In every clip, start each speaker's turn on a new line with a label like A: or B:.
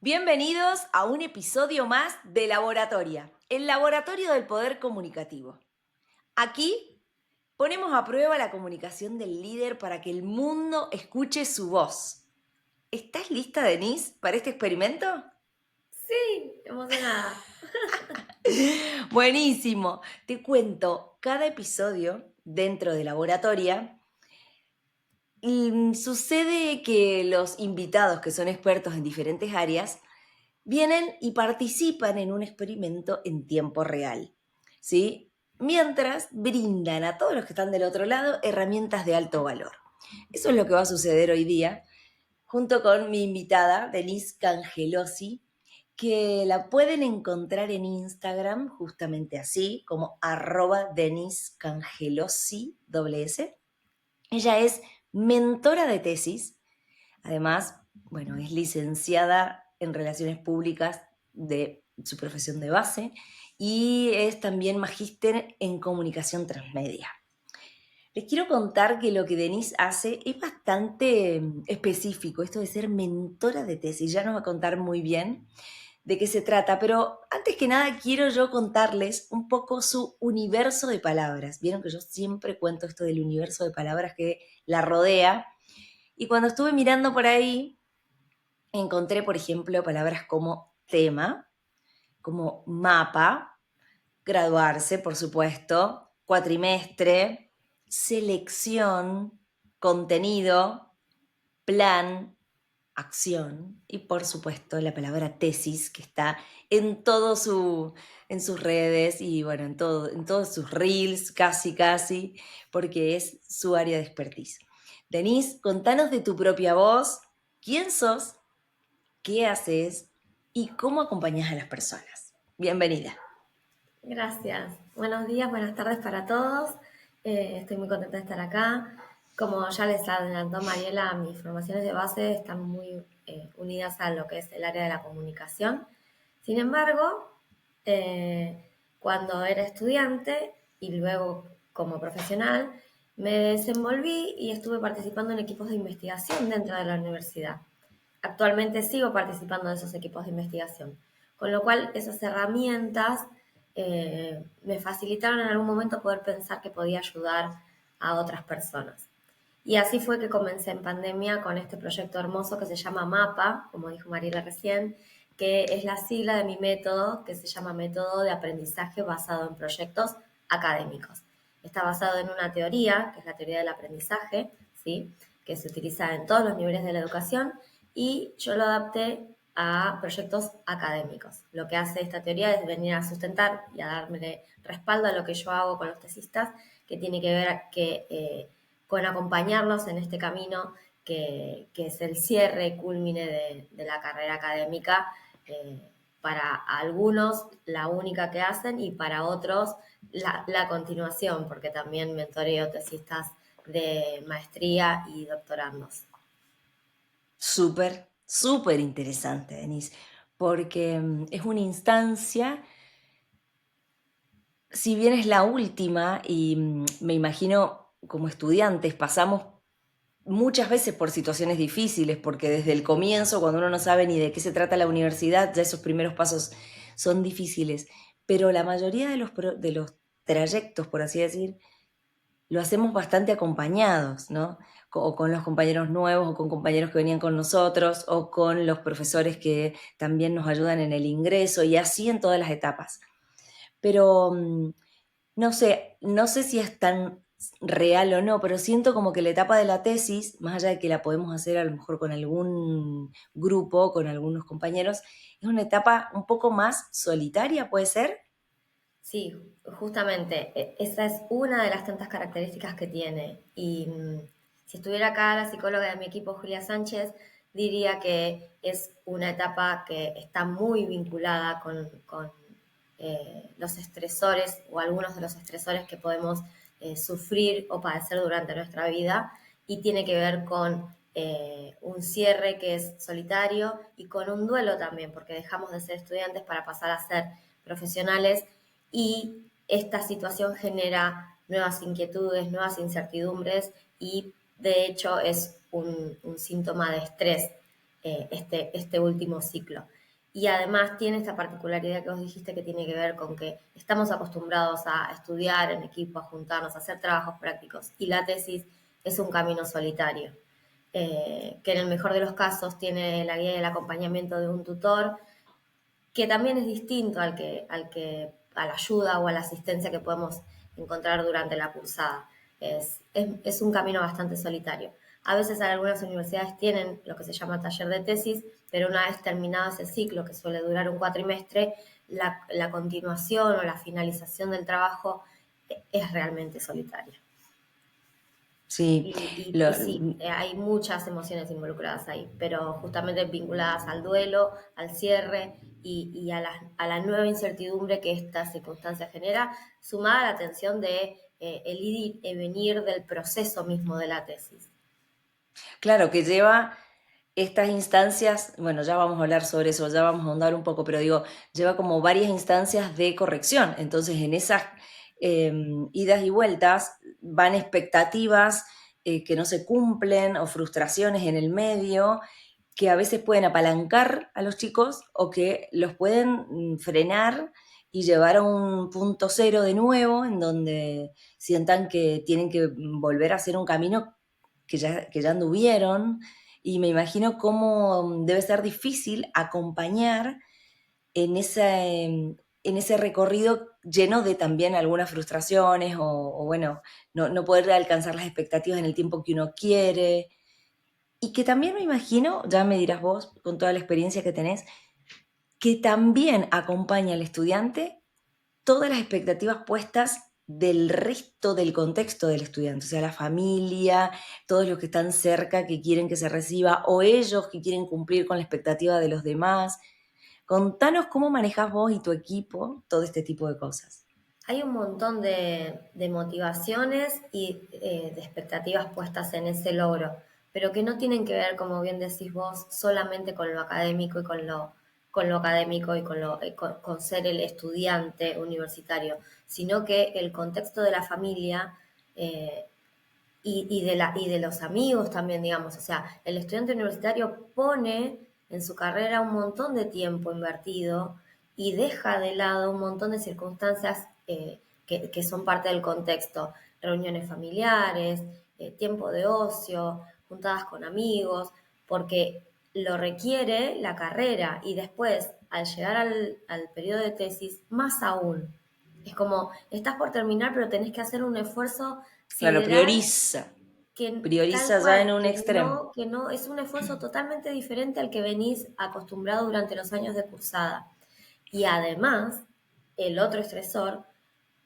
A: Bienvenidos a un episodio más de Laboratoria, el laboratorio del poder comunicativo. Aquí ponemos a prueba la comunicación del líder para que el mundo escuche su voz. ¿Estás lista, Denise, para este experimento?
B: Sí, emocionada.
A: Buenísimo. Te cuento, cada episodio dentro de Laboratoria sucede que los invitados que son expertos en diferentes áreas vienen y participan en un experimento en tiempo real, ¿sí? Mientras brindan a todos los que están del otro lado herramientas de alto valor. Eso es lo que va a suceder hoy día, junto con mi invitada, Denise Cangelosi, que la pueden encontrar en Instagram, justamente así, como @Denise Cangelosi, doble S. Ella es mentora de tesis. Además, bueno, es licenciada en Relaciones Públicas de su profesión de base y es también magíster en Comunicación Transmedia. Les quiero contar que lo que Denise hace es bastante específico, esto de ser mentora de tesis. Ya nos va a contar muy bien de qué se trata, pero antes que nada quiero yo contarles un poco su universo de palabras. Vieron que yo siempre cuento esto del universo de palabras que la rodea. Y cuando estuve mirando por ahí, encontré, por ejemplo, palabras como tema, como mapa, graduarse, por supuesto, cuatrimestre, selección, contenido, plan, acción y, por supuesto, la palabra tesis, que está en en sus redes y, bueno, en todos sus reels, casi, porque es su área de expertise. Denise, contanos de tu propia voz, quién sos, qué haces y cómo acompañas a las personas. Bienvenida.
B: Gracias. Buenos días, buenas tardes para todos. Estoy muy contenta de estar acá. Como ya les adelantó Mariela, mis formaciones de base están muy unidas a lo que es el área de la comunicación. Sin embargo, eh, cuando era estudiante y luego como profesional, me desenvolví y estuve participando en equipos de investigación dentro de la universidad. Actualmente sigo participando de esos equipos de investigación, con lo cual esas herramientas me facilitaron en algún momento poder pensar que podía ayudar a otras personas. Y así fue que comencé en pandemia con este proyecto hermoso que se llama MAPA, como dijo Mariela recién, que es la sigla de mi método, que se llama Método de Aprendizaje Basado en Proyectos Académicos. Está basado en una teoría, que es la teoría del aprendizaje, ¿sí? Que se utiliza en todos los niveles de la educación, y yo lo adapté a proyectos académicos. Lo que hace esta teoría es venir a sustentar y a darme respaldo a lo que yo hago con los tesistas, que tiene que ver con acompañarlos en este camino que es el cierre culmine de la carrera académica, para algunos la única que hacen y para otros la continuación, porque también mentoreo tesistas de maestría y doctorandos.
A: Súper interesante, Denise, porque es una instancia, si bien es la última, y me imagino como estudiantes pasamos muchas veces por situaciones difíciles, porque desde el comienzo, cuando uno no sabe ni de qué se trata la universidad, ya esos primeros pasos son difíciles, pero la mayoría de los trayectos, por así decir, lo hacemos bastante acompañados, ¿no? O con los compañeros nuevos, o con compañeros que venían con nosotros, o con los profesores que también nos ayudan en el ingreso, y así en todas las etapas. Pero no sé si es tan real o no, pero siento como que la etapa de la tesis, más allá de que la podemos hacer a lo mejor con algún grupo, con algunos compañeros, es una etapa un poco más solitaria, ¿puede ser?
B: Sí, justamente, esa es una de las tantas características que tiene. Y si estuviera acá la psicóloga de mi equipo, Julia Sánchez, diría que es una etapa que está muy vinculada con los estresores o algunos de los estresores que podemos sufrir o padecer durante nuestra vida, y tiene que ver con un cierre que es solitario y con un duelo también, porque dejamos de ser estudiantes para pasar a ser profesionales, y esta situación genera nuevas inquietudes, nuevas incertidumbres, y de hecho es un síntoma de estrés. este último ciclo. Y además tiene esta particularidad que vos dijiste que tiene que ver con que estamos acostumbrados a estudiar en equipo, a juntarnos, a hacer trabajos prácticos, y la tesis es un camino solitario, que en el mejor de los casos tiene la guía y el acompañamiento de un tutor, que también es distinto a la ayuda o a la asistencia que podemos encontrar durante la cursada. Es un camino bastante solitario. A veces algunas universidades tienen lo que se llama taller de tesis, pero una vez terminado ese ciclo, que suele durar un cuatrimestre, la continuación o la finalización del trabajo es realmente solitaria.
A: Sí,
B: Y sí, hay muchas emociones involucradas ahí, pero justamente vinculadas al duelo, al cierre y a la nueva incertidumbre que esta circunstancia genera, sumada a la tensión de el ir y venir del proceso mismo de la tesis.
A: claro, que lleva estas instancias, bueno, ya vamos a hablar sobre eso, ya vamos a ahondar un poco, pero digo, lleva como varias instancias de corrección. Entonces, en esas idas y vueltas van expectativas que no se cumplen o frustraciones en el medio que a veces pueden apalancar a los chicos o que los pueden frenar y llevar a un punto cero de nuevo, en donde sientan que tienen que volver a hacer un camino que ya anduvieron, y me imagino cómo debe ser difícil acompañar en ese recorrido lleno de también algunas frustraciones o bueno, no poder alcanzar las expectativas en el tiempo que uno quiere. Y que también me imagino, ya me dirás vos, con toda la experiencia que tenés, que también acompaña al estudiante todas las expectativas puestas del resto del contexto del estudiante, o sea, la familia, todos los que están cerca que quieren que se reciba, o ellos que quieren cumplir con la expectativa de los demás. Contanos cómo manejás vos y tu equipo todo este tipo de cosas.
B: Hay un montón de motivaciones y de expectativas puestas en ese logro, pero que no tienen que ver, como bien decís vos, solamente con lo académico y con lo académico y con ser el estudiante universitario, sino que el contexto de la familia eh, y de los amigos también, digamos. O sea, el estudiante universitario pone en su carrera un montón de tiempo invertido y deja de lado un montón de circunstancias que son parte del contexto. Reuniones familiares, tiempo de ocio, juntadas con amigos, porque lo requiere la carrera y después, al llegar al periodo de tesis, más aún. Es como, estás por terminar, pero tenés que hacer un esfuerzo
A: Claro,
B: sideral tal
A: prioriza ya en
B: cual,
A: un extremo.
B: que no, es un esfuerzo totalmente diferente al que venís acostumbrado durante los años de cursada. Y además, el otro estresor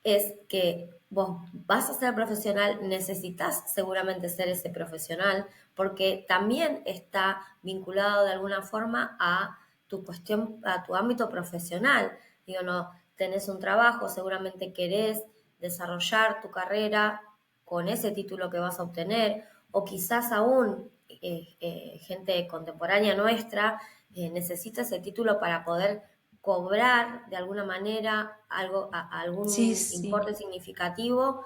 B: es que vos vas a ser profesional, necesitas seguramente ser ese profesional, porque también está vinculado de alguna forma a tu cuestión, a tu ámbito profesional. Digo, no, tenés un trabajo, seguramente querés desarrollar tu carrera con ese título que vas a obtener, o quizás aún gente contemporánea nuestra necesita ese título para poder cobrar de alguna manera
A: Sí,
B: algún
A: sí.
B: importe significativo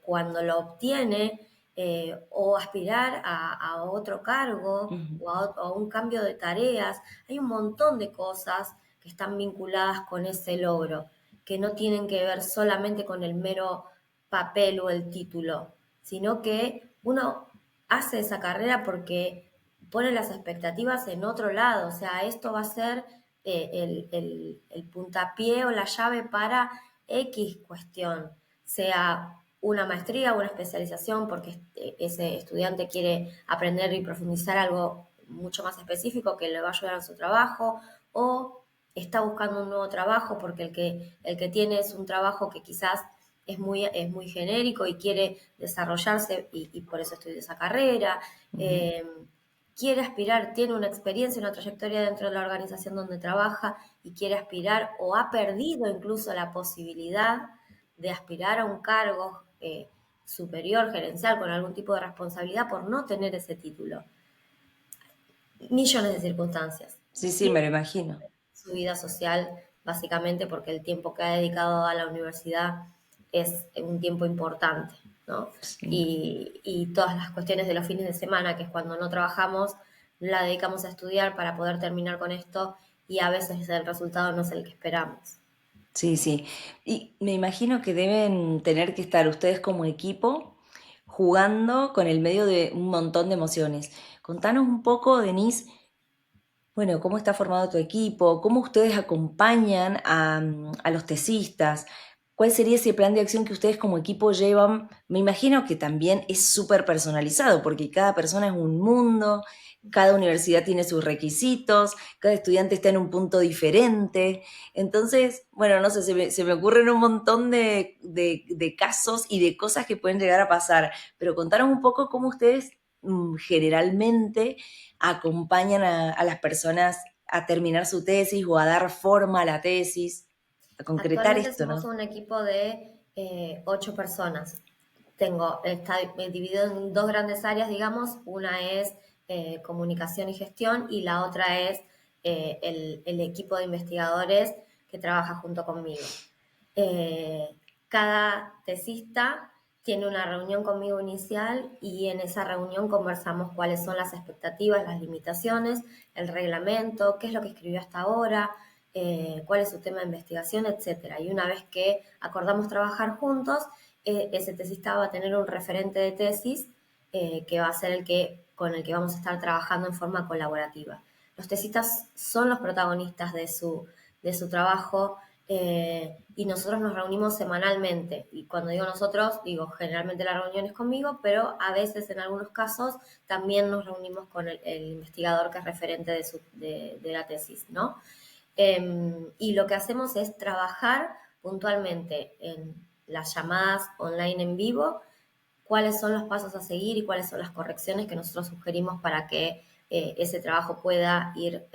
B: cuando lo obtiene, o aspirar a otro cargo
A: Ujú.
B: o a un cambio de tareas. Hay un montón de cosas que están vinculadas con ese logro, que no tienen que ver solamente con el mero papel o el título, sino que uno hace esa carrera porque pone las expectativas en otro lado. O sea, esto va a ser el puntapié o la llave para X cuestión, sea una maestría o una especialización porque ese estudiante quiere aprender y profundizar algo mucho más específico que le va a ayudar en su trabajo, o está buscando un nuevo trabajo porque el que tiene es un trabajo que quizás es muy genérico y quiere desarrollarse y por eso estudia esa carrera.
A: Ujú.
B: Eh, quiere aspirar, tiene una experiencia, una trayectoria dentro de la organización donde trabaja y quiere aspirar o ha perdido incluso la posibilidad de aspirar a un cargo superior, gerencial, con algún tipo de responsabilidad por no tener ese título. Millones de circunstancias.
A: Sí, sí, me lo imagino.
B: Su vida social, básicamente porque el tiempo que ha dedicado a la universidad es un tiempo importante, ¿no?
A: Sí.
B: Y todas las cuestiones de los fines de semana, que es cuando no trabajamos, la dedicamos a estudiar para poder terminar con esto y a veces el resultado no es el que esperamos.
A: Sí, sí. Y me imagino que deben tener que estar ustedes como equipo jugando con el medio de un montón de emociones. Contanos un poco, Denise, bueno, cómo está formado tu equipo, cómo ustedes acompañan a los tesistas, cuál sería ese plan de acción que ustedes como equipo llevan. Me imagino que también es súper personalizado, porque cada persona es un mundo, cada universidad tiene sus requisitos, cada estudiante está en un punto diferente. Entonces, bueno, no sé, se me ocurren un montón de casos y de cosas que pueden llegar a pasar, pero contaron un poco cómo ustedes generalmente acompañan a las personas a terminar su tesis o a dar forma a la tesis, a concretar
B: Actualmente
A: esto,
B: somos
A: ¿no?
B: un equipo de 8 personas. Está dividido en dos grandes áreas, digamos. Una es comunicación y gestión y la otra es el equipo de investigadores que trabaja junto conmigo. Cada tesista tiene una reunión conmigo inicial y en esa reunión conversamos cuáles son las expectativas, las limitaciones, el reglamento, qué es lo que escribió hasta ahora, cuál es su tema de investigación, etcétera. Y una vez que acordamos trabajar juntos, ese tesista va a tener un referente de tesis que va a ser con el que vamos a estar trabajando en forma colaborativa. Los tesistas son los protagonistas de su trabajo y nosotros nos reunimos semanalmente. Y cuando digo nosotros, digo generalmente la reunión es conmigo, pero a veces en algunos casos también nos reunimos con el investigador que es referente de la tesis, ¿no? Y lo que hacemos es trabajar puntualmente en las llamadas online en vivo, cuáles son los pasos a seguir y cuáles son las correcciones que nosotros sugerimos para que ese trabajo pueda ir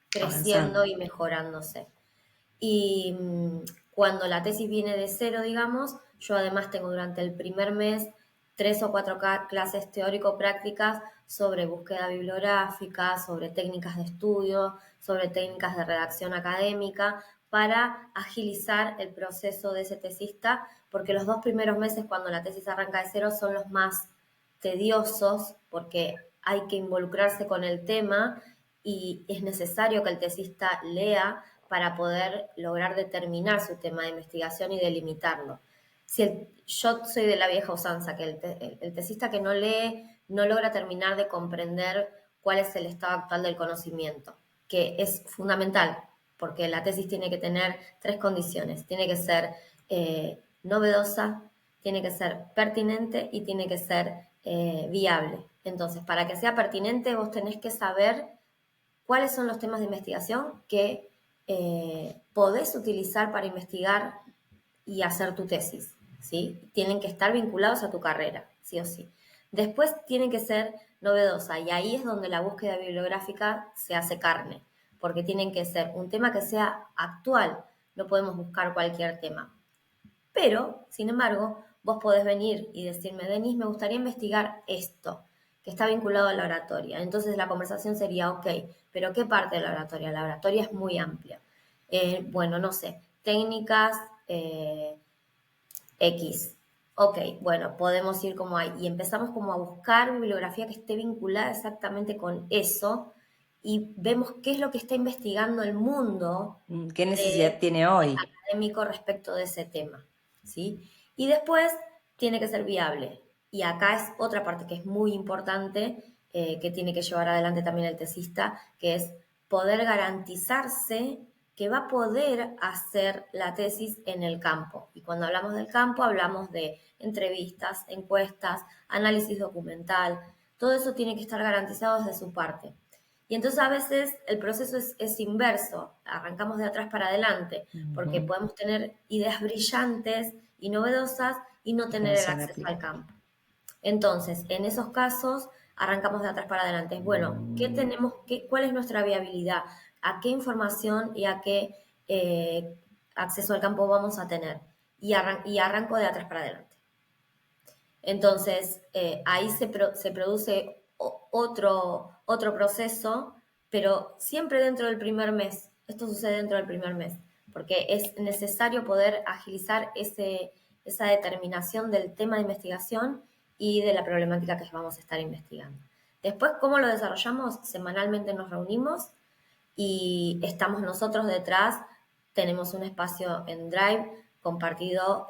B: creciendo
A: Avanzando.
B: y mejorándose. Y cuando la tesis viene de cero, digamos, yo además tengo durante el primer mes 3 o 4 clases teórico-prácticas sobre búsqueda bibliográfica, sobre técnicas de estudio, sobre técnicas de redacción académica, para agilizar el proceso de ese tesista, porque los 2 primeros meses cuando la tesis arranca de cero son los más tediosos, porque hay que involucrarse con el tema y es necesario que el tesista lea para poder lograr determinar su tema de investigación y delimitarlo. Yo soy de la vieja usanza, que el tesista que no lee no logra terminar de comprender cuál es el estado actual del conocimiento, que es fundamental, porque la tesis tiene que tener 3 condiciones. Tiene que ser novedosa, tiene que ser pertinente y tiene que ser viable. Entonces, para que sea pertinente, vos tenés que saber cuáles son los temas de investigación que podés utilizar para investigar y hacer tu tesis, ¿sí? Tienen que estar vinculados a tu carrera, sí o sí. Después tiene que ser novedosa y ahí es donde la búsqueda bibliográfica se hace carne, porque tienen que ser un tema que sea actual, no podemos buscar cualquier tema. Pero, sin embargo, vos podés venir y decirme, Denise, me gustaría investigar esto, que está vinculado a la oratoria. Entonces la conversación sería, ok, pero ¿qué parte de la oratoria? La oratoria es muy amplia. Bueno, no sé, técnicas X. Ok, bueno, podemos ir como ahí. Y empezamos como a buscar bibliografía que esté vinculada exactamente con eso y vemos qué es lo que está investigando el mundo
A: ¿Qué necesidad tiene hoy?
B: académico respecto de ese tema, ¿sí? Y después tiene que ser viable. Y acá es otra parte que es muy importante, que tiene que llevar adelante también el tesista, que es poder garantizarse que va a poder hacer la tesis en el campo. Y cuando hablamos del campo, hablamos de entrevistas, encuestas, análisis documental. Todo eso tiene que estar garantizado desde su parte. Y entonces a veces el proceso es inverso, arrancamos de atrás para adelante, porque
A: Ujú.
B: podemos tener ideas brillantes y novedosas y no
A: Y que no
B: tener el
A: se van a
B: acceso al
A: aplicar.
B: campo. Entonces, en esos casos, arrancamos de atrás para adelante. Bueno, ¿cuál es nuestra viabilidad? ¿A qué información y a qué acceso al campo vamos a tener? Y arranco de atrás para adelante. Entonces, ahí se produce otro proceso, pero siempre dentro del primer mes. Esto sucede dentro del primer mes, porque es necesario poder agilizar esa determinación del tema de investigación y de la problemática que vamos a estar investigando. Después, ¿cómo lo desarrollamos? Semanalmente nos reunimos y estamos nosotros detrás, tenemos un espacio en Drive compartido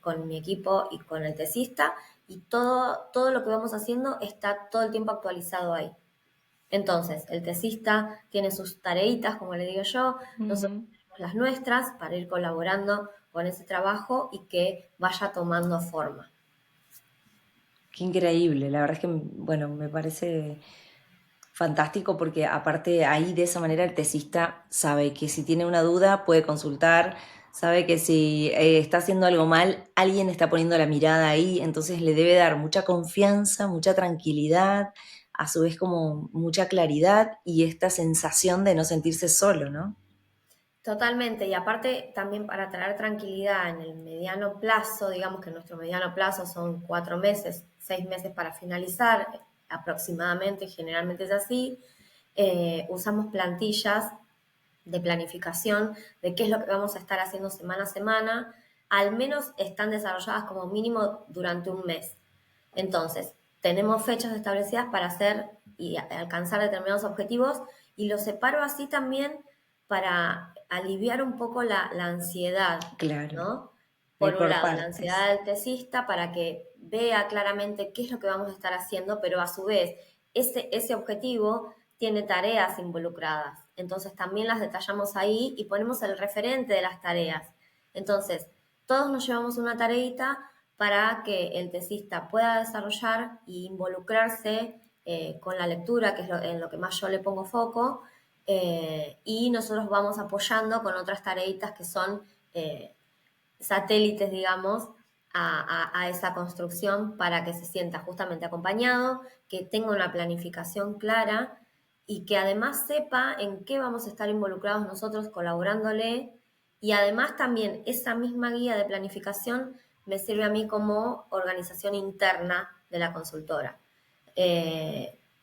B: con mi equipo y con el tesista, y todo lo que vamos haciendo está todo el tiempo actualizado ahí. Entonces, el tesista tiene sus tareitas, como le digo yo, nosotros
A: Ujú.
B: tenemos las nuestras para ir colaborando con ese trabajo y que vaya tomando forma.
A: Qué increíble, la verdad es que, bueno, me parece fantástico porque aparte ahí de esa manera el tesista sabe que si tiene una duda puede consultar, sabe que si está haciendo algo mal, alguien está poniendo la mirada ahí, entonces le debe dar mucha confianza, mucha tranquilidad, a su vez como mucha claridad y esta sensación de no sentirse solo, ¿no?
B: Totalmente, y aparte también para traer tranquilidad en el mediano plazo, digamos que nuestro mediano plazo son 4 meses, 6 meses para finalizar aproximadamente, generalmente es así, usamos plantillas de planificación de qué es lo que vamos a estar haciendo semana a semana, al menos están desarrolladas como mínimo durante un mes. Entonces, tenemos fechas establecidas para hacer y alcanzar determinados objetivos y los separo así también para aliviar un poco la ansiedad,
A: Claro,
B: ¿no?
A: ir
B: Por un
A: por
B: lado, la ansiedad
A: partes.
B: del tesista para que vea claramente qué es lo que vamos a estar haciendo, pero a su vez ese objetivo tiene tareas involucradas. Entonces también las detallamos ahí y ponemos el referente de las tareas. Entonces, todos nos llevamos una tareita para que el tesista pueda desarrollar e involucrarse con la lectura, que es en lo que más yo le pongo foco, y nosotros vamos apoyando con otras tareitas que son eh, satélites, digamos, a esa construcción para que se sienta justamente acompañado, que tenga una planificación clara y que además sepa en qué vamos a estar involucrados nosotros colaborándole, y además también esa misma guía de planificación me sirve a mí como organización interna de la consultora.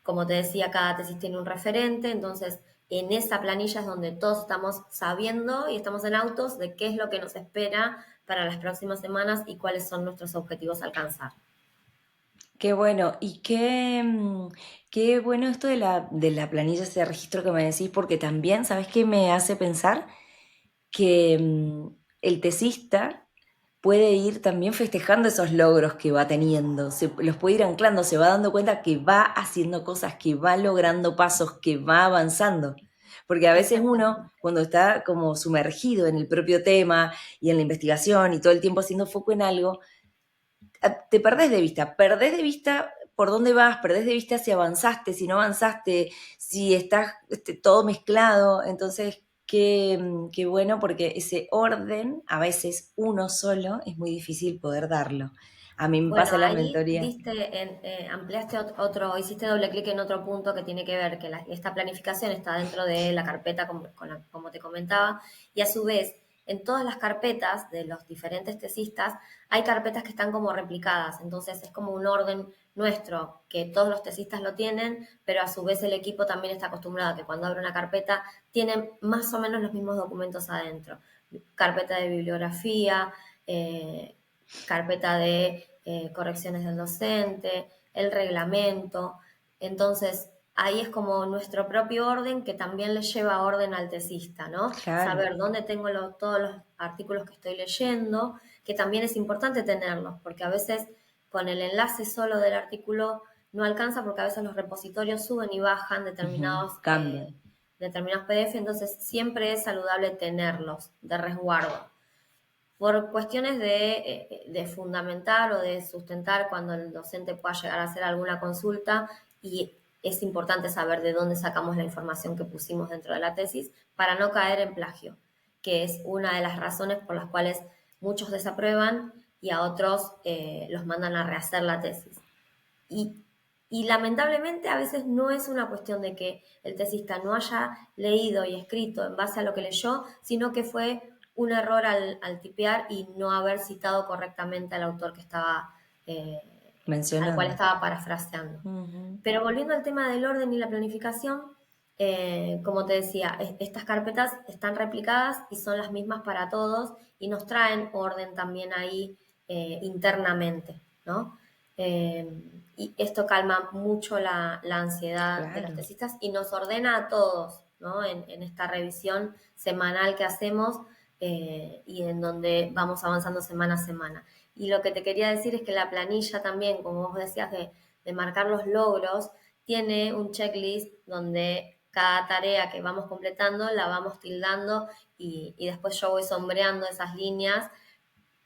B: Como te decía, cada tesis tiene un referente, entonces en esa planilla es donde todos estamos sabiendo y estamos en autos de qué es lo que nos espera para las próximas semanas y cuáles son nuestros objetivos a alcanzar.
A: Qué bueno, y qué bueno esto de la planilla, ese registro que me decís, porque también, ¿sabes qué me hace pensar? Que el tesista puede ir también festejando esos logros que va teniendo, los puede ir anclando, se va dando cuenta que va haciendo cosas, que va logrando pasos, que va avanzando. Porque a veces uno,
B: Exactamente.
A: cuando está como sumergido en el propio tema y en la investigación y todo el tiempo haciendo foco en algo, te perdés de vista por dónde vas, perdés de vista si avanzaste, si no avanzaste, si estás todo mezclado. Entonces, qué bueno porque ese orden, a veces uno solo, es muy difícil poder darlo. A mí me
B: Bueno,
A: pasa en las
B: ahí
A: mentorías.
B: ampliaste otro, hiciste doble clic en otro punto que tiene que ver que esta planificación está dentro de la carpeta, como te comentaba, y a su vez, en todas las carpetas de los diferentes tesistas, hay carpetas que están como replicadas, entonces es como un orden nuestro, que todos los tesistas lo tienen, pero a su vez el equipo también está acostumbrado a que cuando abre una carpeta tiene más o menos los mismos documentos adentro. Carpeta de bibliografía, carpeta de correcciones del docente, el reglamento. Entonces, ahí es como nuestro propio orden que también le lleva orden al tesista, ¿no?
A: Claro.
B: Saber dónde tengo todos los artículos que estoy leyendo, que también es importante tenerlos, porque a veces con el enlace solo del artículo no alcanza, porque a veces los repositorios suben y bajan
A: Ujú,
B: determinados,
A: cambian.
B: determinados PDF, entonces siempre es saludable tenerlos de resguardo por cuestiones de fundamentar o de sustentar cuando el docente pueda llegar a hacer alguna consulta, y es importante saber de dónde sacamos la información que pusimos dentro de la tesis para no caer en plagio, que es una de las razones por las cuales muchos desaprueban y a otros los mandan a rehacer la tesis. Y, y lamentablemente a veces no es una cuestión de que el tesista no haya leído y escrito en base a lo que leyó, sino que fue un error al tipear y no haber citado correctamente al autor eh, al cual
A: Mencionando.
B: estaba parafraseando.
A: Ujú.
B: Pero volviendo al tema del orden y la planificación, como te decía, estas carpetas están replicadas y son las mismas para todos y nos traen orden también ahí internamente, ¿no? Y esto calma mucho la ansiedad de los
A: Claro.
B: tesistas y nos ordena a todos, ¿no? En esta revisión semanal que hacemos y en donde vamos avanzando semana a semana. Y lo que te quería decir es que la planilla también, como vos decías, de marcar los logros, tiene un checklist donde cada tarea que vamos completando la vamos tildando y después yo voy sombreando esas líneas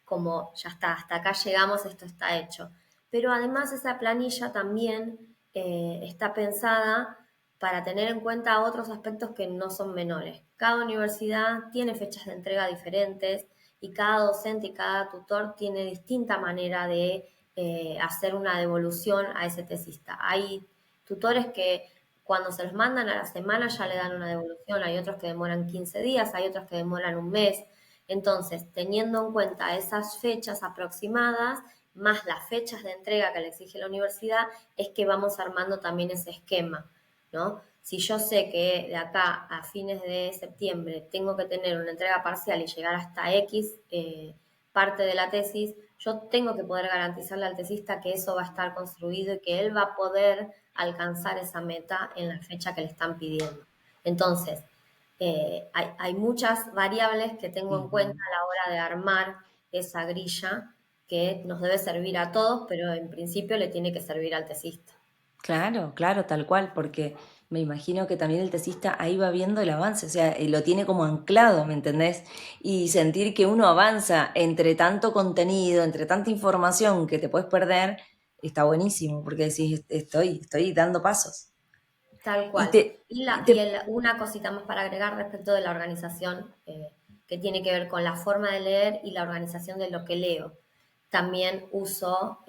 B: como ya está, hasta acá llegamos, esto está hecho. Pero además esa planilla también está pensada para tener en cuenta otros aspectos que no son menores. Cada universidad tiene fechas de entrega diferentes y cada docente y cada tutor tiene distinta manera de hacer una devolución a ese tesista. Hay tutores que cuando se los mandan a la semana ya le dan una devolución, hay otros que demoran 15 días, hay otros que demoran un mes. Entonces, teniendo en cuenta esas fechas aproximadas, más las fechas de entrega que le exige la universidad, es que vamos armando también ese esquema, ¿no? Si yo sé que de acá a fines de septiembre tengo que tener una entrega parcial y llegar hasta X parte de la tesis, yo tengo que poder garantizarle al tesista que eso va a estar construido y que él va a poder alcanzar esa meta en la fecha que le están pidiendo. Entonces, hay muchas variables que tengo en cuenta
A: Ujú.
B: a la hora de armar esa grilla que nos debe servir a todos, pero en principio le tiene que servir al tesista.
A: Claro, claro, tal cual, porque me imagino que también el tesista ahí va viendo el avance, o sea, lo tiene como anclado, ¿me entendés? Y sentir que uno avanza entre tanto contenido, entre tanta información que te puedes perder, está buenísimo, porque decís, estoy dando pasos.
B: Tal
A: Y
B: cual.
A: te, y te
B: Una cosita más para agregar respecto de la organización, que tiene que ver con la forma de leer y la organización de lo que leo. También uso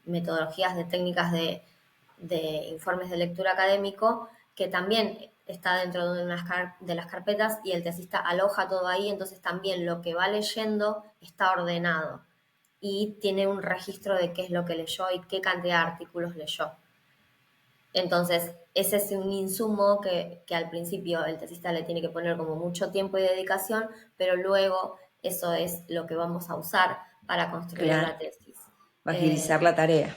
B: metodologías de técnicas de informes de lectura académico, que también está dentro de, de las carpetas y el tesista aloja todo ahí, entonces también lo que va leyendo está ordenado y tiene un registro de qué es lo que leyó y qué cantidad de artículos leyó. Entonces, ese es un insumo que al principio el tesista le tiene que poner como mucho tiempo y dedicación, pero luego eso es lo que vamos a usar para construir
A: claro,
B: la tesis.
A: va a agilizar la tarea.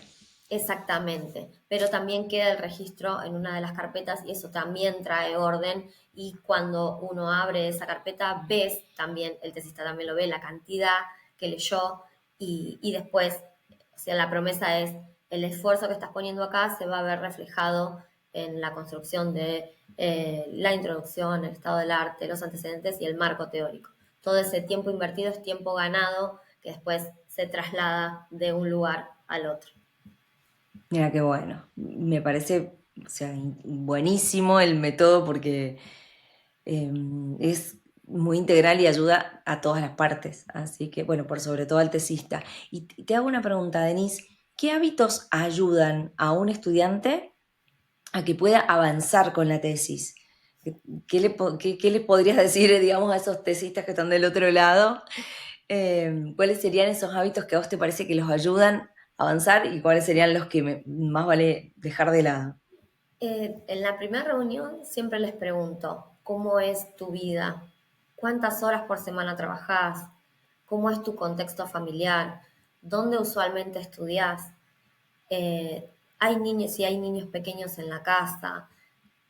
B: Exactamente, pero también queda el registro en una de las carpetas y eso también trae orden y cuando uno abre esa carpeta ves también, el tesista también lo ve, la cantidad que leyó y después, o sea, la promesa es el esfuerzo que estás poniendo acá se va a ver reflejado en la construcción de la introducción, el estado del arte, los antecedentes y el marco teórico. Todo ese tiempo invertido es tiempo ganado que después se traslada de un lugar al otro.
A: Mira qué bueno. Me parece, o sea, buenísimo el método porque eh, es muy integral y ayuda a todas las partes. Así que, bueno, por sobre todo al tesista. Y te hago una pregunta, Denise. ¿Qué hábitos ayudan a un estudiante a que pueda avanzar con la tesis? ¿Qué le podrías decir, digamos, a esos tesistas que están del otro lado? ¿Cuáles serían esos hábitos que a vos te parece que los ayudan a avanzar y cuáles serían los que más vale dejar de lado?
B: En la primera reunión siempre les pregunto, ¿cómo es tu vida? ¿Cuántas horas por semana trabajás? ¿Cómo es tu contexto familiar? ¿Dónde usualmente estudiás? ¿Hay niños, si hay niños pequeños en la casa?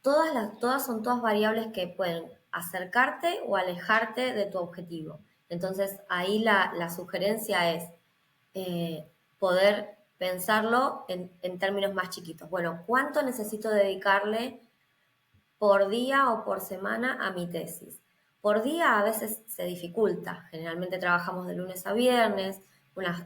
B: Todas son todas variables que pueden acercarte o alejarte de tu objetivo. Entonces ahí la sugerencia es poder pensarlo en términos más chiquitos. Bueno, ¿cuánto necesito dedicarle por día o por semana a mi tesis? Por día a veces se dificulta. Generalmente trabajamos de lunes a viernes, unas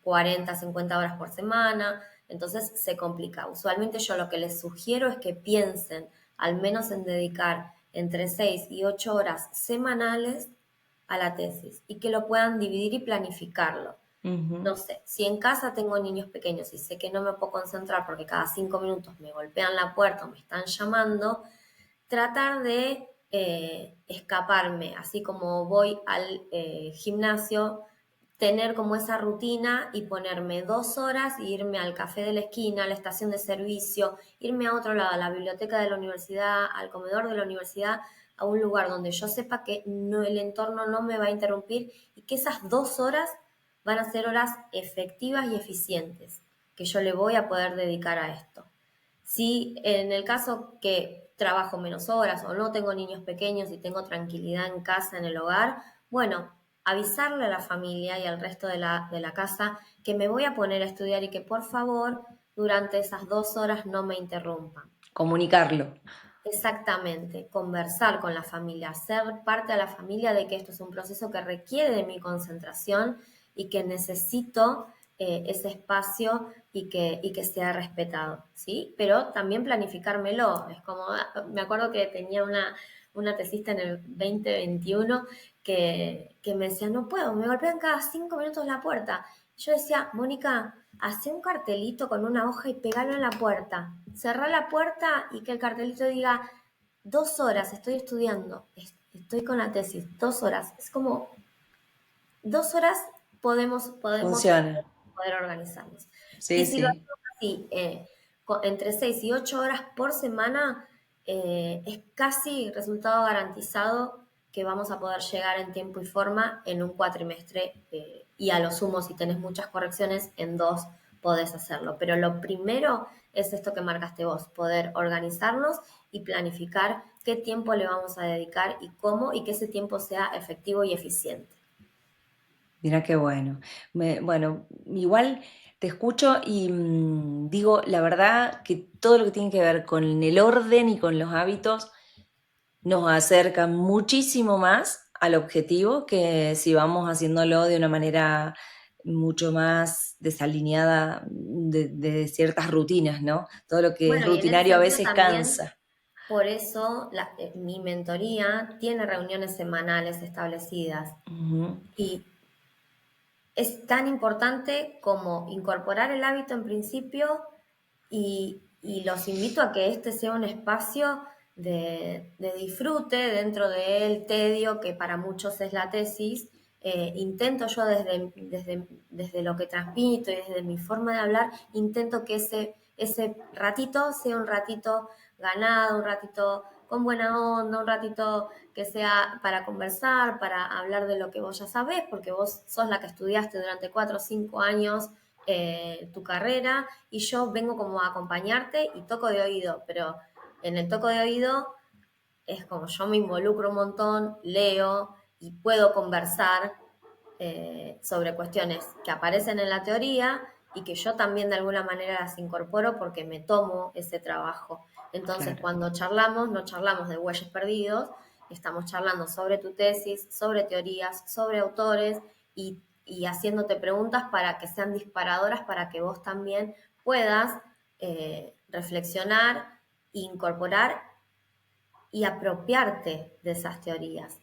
B: 40, 50 horas por semana, entonces se complica. Usualmente yo lo que les sugiero es que piensen al menos en dedicar entre 6 y 8 horas semanales a la tesis y que lo puedan dividir y planificarlo.
A: Ujú.
B: No sé, si en casa tengo niños pequeños y sé que no me puedo concentrar porque cada 5 minutos me golpean la puerta o me están llamando, tratar de escaparme, así como voy al gimnasio, tener como esa rutina y ponerme 2 horas e irme al café de la esquina, a la estación de servicio, irme a otro lado, a la biblioteca de la universidad, al comedor de la universidad, a un lugar donde yo sepa que no, el entorno no me va a interrumpir y que esas 2 horas van a ser horas efectivas y eficientes. que yo le voy a poder dedicar a esto. Si en el caso que trabajo menos horas o no tengo niños pequeños y tengo tranquilidad en casa, en el hogar, bueno, avisarle a la familia y al resto de la casa que me voy a poner a estudiar y que por favor durante esas 2 horas no me interrumpan.
A: Comunicarlo.
B: Exactamente, conversar con la familia, ser parte de la familia de que esto es un proceso que requiere de mi concentración y que necesito ese espacio y que sea respetado, ¿sí? Pero también planificármelo. Es como, me acuerdo que tenía una tesista en el 2021 que me decía, no puedo, me golpean cada 5 minutos la puerta. Yo decía, Mónica, hace un cartelito con una hoja y pegalo en la puerta. Cerrá la puerta y que el cartelito diga 2 horas, estoy estudiando, estoy con la tesis, 2 horas. Es como 2 horas podemos
A: Funciona.
B: poder organizarnos.
A: Sí,
B: Y si lo
A: sí.
B: hacemos así, entre 6 y 8 horas por semana, es casi resultado garantizado que vamos a poder llegar en tiempo y forma en un cuatrimestre y a lo sumo, si tenés muchas correcciones, en 2 podés hacerlo. Pero lo primero es esto que marcaste vos, poder organizarnos y planificar qué tiempo le vamos a dedicar y cómo, y que ese tiempo sea efectivo y eficiente.
A: Mira qué bueno. Bueno, igual te escucho y digo, la verdad que todo lo que tiene que ver con el orden y con los hábitos nos acerca muchísimo más al objetivo que si vamos haciéndolo de una manera mucho más desalineada de ciertas rutinas, ¿no? Todo lo que es
B: Bueno, y en ese
A: rutinario a
B: sentido
A: veces
B: también,
A: cansa.
B: por eso mi mentoría tiene reuniones semanales establecidas
A: Ujú.
B: y es tan importante como incorporar el hábito en principio y los invito a que este sea un espacio de disfrute dentro del tedio que para muchos es la tesis. Intento yo desde lo que transmito y desde mi forma de hablar, intento que ese ratito sea un ratito ganado, un ratito con buena onda, un ratito que sea para conversar, para hablar de lo que vos ya sabés, porque vos sos la que estudiaste durante 4 o 5 años tu carrera y yo vengo como a acompañarte y toco de oído, pero en el toco de oído es como yo me involucro un montón, leo y puedo conversar sobre cuestiones que aparecen en la teoría y que yo también de alguna manera las incorporo porque me tomo ese trabajo. Entonces,
A: Claro.
B: cuando charlamos, no charlamos de bueyes perdidos, estamos charlando sobre tu tesis, sobre teorías, sobre autores y haciéndote preguntas para que sean disparadoras, para que vos también puedas reflexionar, incorporar y apropiarte de esas teorías.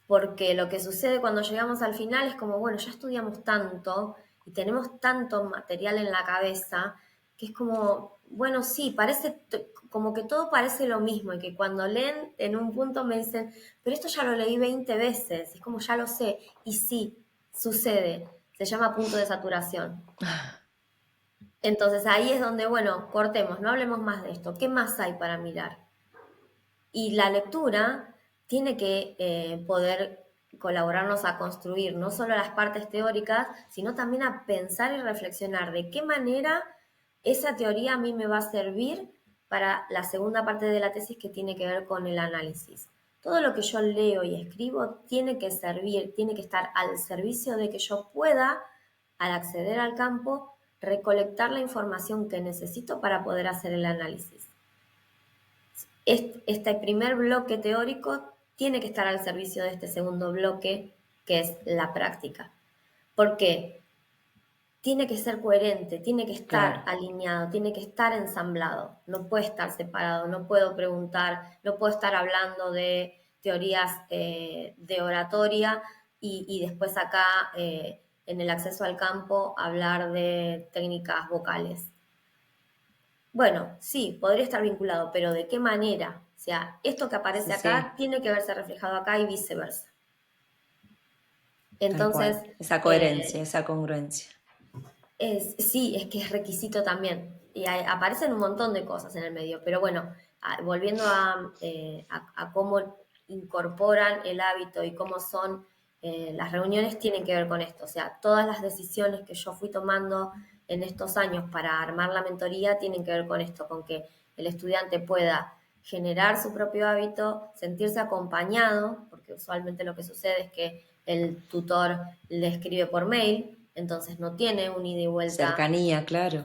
B: Porque lo que sucede cuando llegamos al final es como, bueno, ya estudiamos tanto y tenemos tanto material en la cabeza que es como, bueno, sí, parece como que todo parece lo mismo y que cuando leen en un punto me dicen, pero esto ya lo leí 20 veces, es como ya lo sé. Y sí, sucede, se llama punto de saturación. Entonces ahí es donde, bueno, cortemos, no hablemos más de esto, ¿qué más hay para mirar? Y la lectura tiene que poder colaborarnos a construir no solo las partes teóricas, sino también a pensar y reflexionar de qué manera esa teoría a mí me va a servir para la segunda parte de la tesis que tiene que ver con el análisis. Todo lo que yo leo y escribo tiene que servir, tiene que estar al servicio de que yo pueda, al acceder al campo, recolectar la información que necesito para poder hacer el análisis. Este primer bloque teórico tiene que estar al servicio de este segundo bloque, que es la práctica. ¿Por qué? Tiene que ser coherente, tiene que estar
A: Claro.
B: alineado, tiene que estar ensamblado, no puede estar separado, no puedo preguntar, no puedo estar hablando de teorías de oratoria y después acá en el acceso al campo hablar de técnicas vocales. Bueno, sí, podría estar vinculado, pero ¿de qué manera? O sea, esto que
A: Sí,
B: aparece acá
A: sí,
B: tiene que verse reflejado acá y viceversa.
A: tal
B: Entonces,
A: cual. Esa coherencia,
B: eh,
A: esa congruencia.
B: sí, es que es requisito también. Y aparecen un montón de cosas en el medio, pero bueno, volviendo a cómo incorporan el hábito y cómo son las reuniones, tienen que ver con esto. O sea, todas las decisiones que yo fui tomando en estos años para armar la mentoría tienen que ver con esto, con que el estudiante pueda generar su propio hábito, sentirse acompañado, porque usualmente lo que sucede es que el tutor le escribe por mail, entonces no tiene un ida y vuelta
A: Cercanía, claro.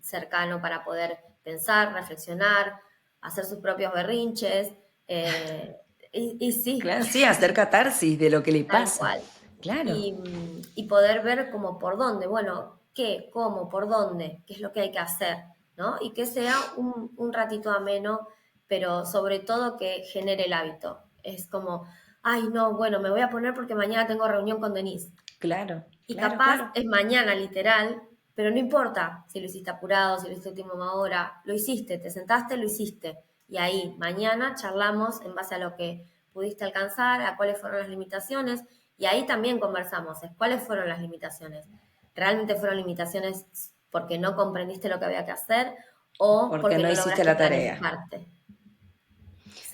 B: cercano para poder pensar, reflexionar, hacer sus propios berrinches. eh, y sí,
A: Claro, sí, hacer catarsis de lo que le
B: tal
A: pasa.
B: cual.
A: Claro,
B: Y poder ver como por dónde, bueno, qué, cómo, por dónde, qué es lo que hay que hacer, ¿no? Y que sea un ratito ameno, pero sobre todo que genere el hábito. Es como, ay, no, bueno, me voy a poner porque mañana tengo reunión con Denise.
A: claro,
B: Y
A: claro,
B: capaz
A: claro.
B: es mañana, literal, pero no importa si lo hiciste apurado, si lo hiciste a última hora, lo hiciste, te sentaste, lo hiciste. Y ahí, mañana charlamos en base a lo que pudiste alcanzar, a cuáles fueron las limitaciones, y ahí también conversamos, es cuáles fueron las limitaciones. ¿Realmente fueron limitaciones porque no comprendiste lo que había que hacer o
A: Porque
B: porque
A: no
B: no
A: hiciste
B: lograste
A: la tarea.
B: planificarte?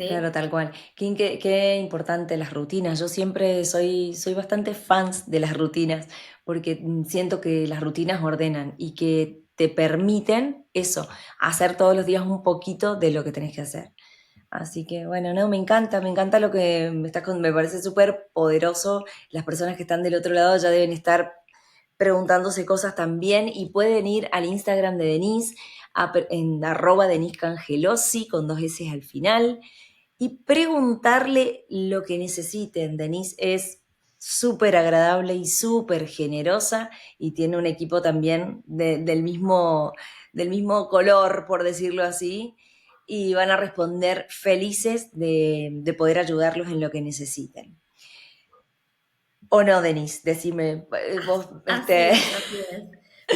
A: Claro,
B: ¿Sí?
A: tal cual. Qué importante las rutinas. Yo siempre soy bastante fans de las rutinas porque siento que las rutinas ordenan y que te permiten eso, hacer todos los días un poquito de lo que tenés que hacer. Así que bueno, no, me encanta lo que me parece súper poderoso. Las personas que están del otro lado ya deben estar preguntándose cosas también y pueden ir al Instagram de Denise en @Denise Cangelosi con 2 S al final y preguntarle lo que necesiten. Denise es súper agradable y súper generosa y tiene un equipo también del mismo color, por decirlo así, y van a responder felices de poder ayudarlos en lo que necesiten. ¿O no, Denise? Decime, vos,
B: Así es, así es.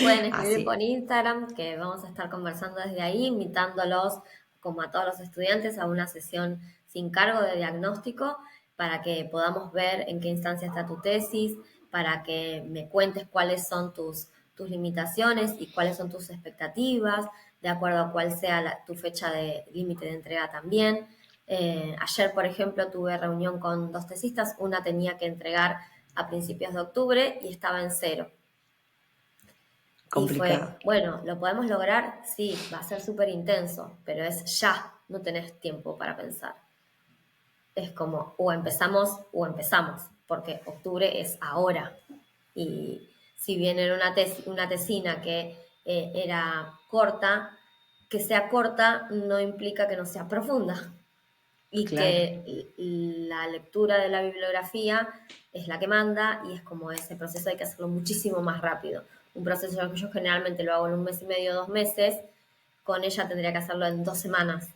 B: Pueden escribir
A: así.
B: por Instagram, que vamos a estar conversando desde ahí, invitándolos, como a todos los estudiantes, a una sesión sin cargo de diagnóstico para que podamos ver en qué instancia está tu tesis, para que me cuentes cuáles son tus limitaciones y cuáles son tus expectativas, de acuerdo a cuál sea tu fecha de límite de entrega también. Ayer, por ejemplo, tuve reunión con 2 tesistas, una tenía que entregar a principios de octubre y estaba en cero. Y
A: Complicado.
B: fue, bueno, ¿lo podemos lograr? Sí, va a ser súper intenso, pero es ya, no tenés tiempo para pensar. Es como o empezamos, porque octubre es ahora. Y si bien era una tesina que era corta, que sea corta no implica que no sea profunda y
A: Claro.
B: que la lectura de la bibliografía es la que manda y es como ese proceso hay que hacerlo muchísimo más rápido. Un proceso que yo generalmente lo hago en 1 mes y medio, 2 meses, con ella tendría que hacerlo en 2 semanas.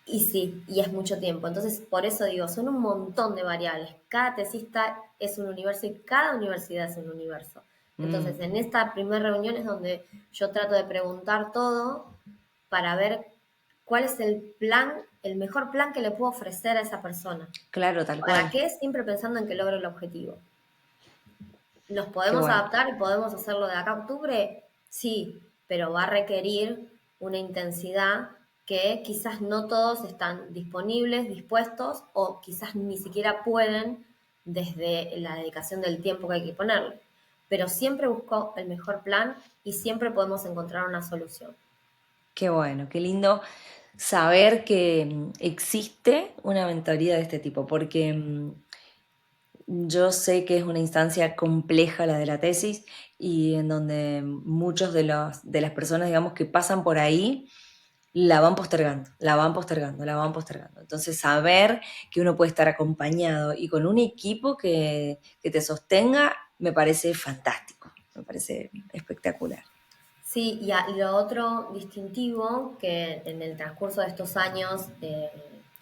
B: Y sí, y es mucho tiempo. Entonces, por eso digo, son un montón de variables. Cada tesista es un universo y cada universidad es un universo. Entonces,
A: Mm,
B: en esta primera reunión es donde yo trato de preguntar todo para ver cuál es el plan, el mejor plan que le puedo ofrecer a esa persona.
A: claro, tal
B: ¿Para
A: cual.
B: qué? Siempre pensando en que logre el objetivo. ¿Nos
A: Qué
B: podemos
A: bueno.
B: adaptar y podemos hacerlo de acá a octubre? Sí, pero va a requerir una intensidad que quizás no todos están disponibles, dispuestos o quizás ni siquiera pueden desde la dedicación del tiempo que hay que ponerle. Pero siempre busco el mejor plan y siempre podemos encontrar una solución.
A: Qué bueno, qué lindo saber que existe una mentoría de este tipo, porque yo sé que es una instancia compleja la de la tesis y en donde muchos de las personas, digamos, que pasan por ahí, la van postergando, la van postergando, la van postergando. Entonces, saber que uno puede estar acompañado y con un equipo que te sostenga, me parece fantástico, me parece espectacular.
B: Sí, y lo otro distintivo que en el transcurso de estos años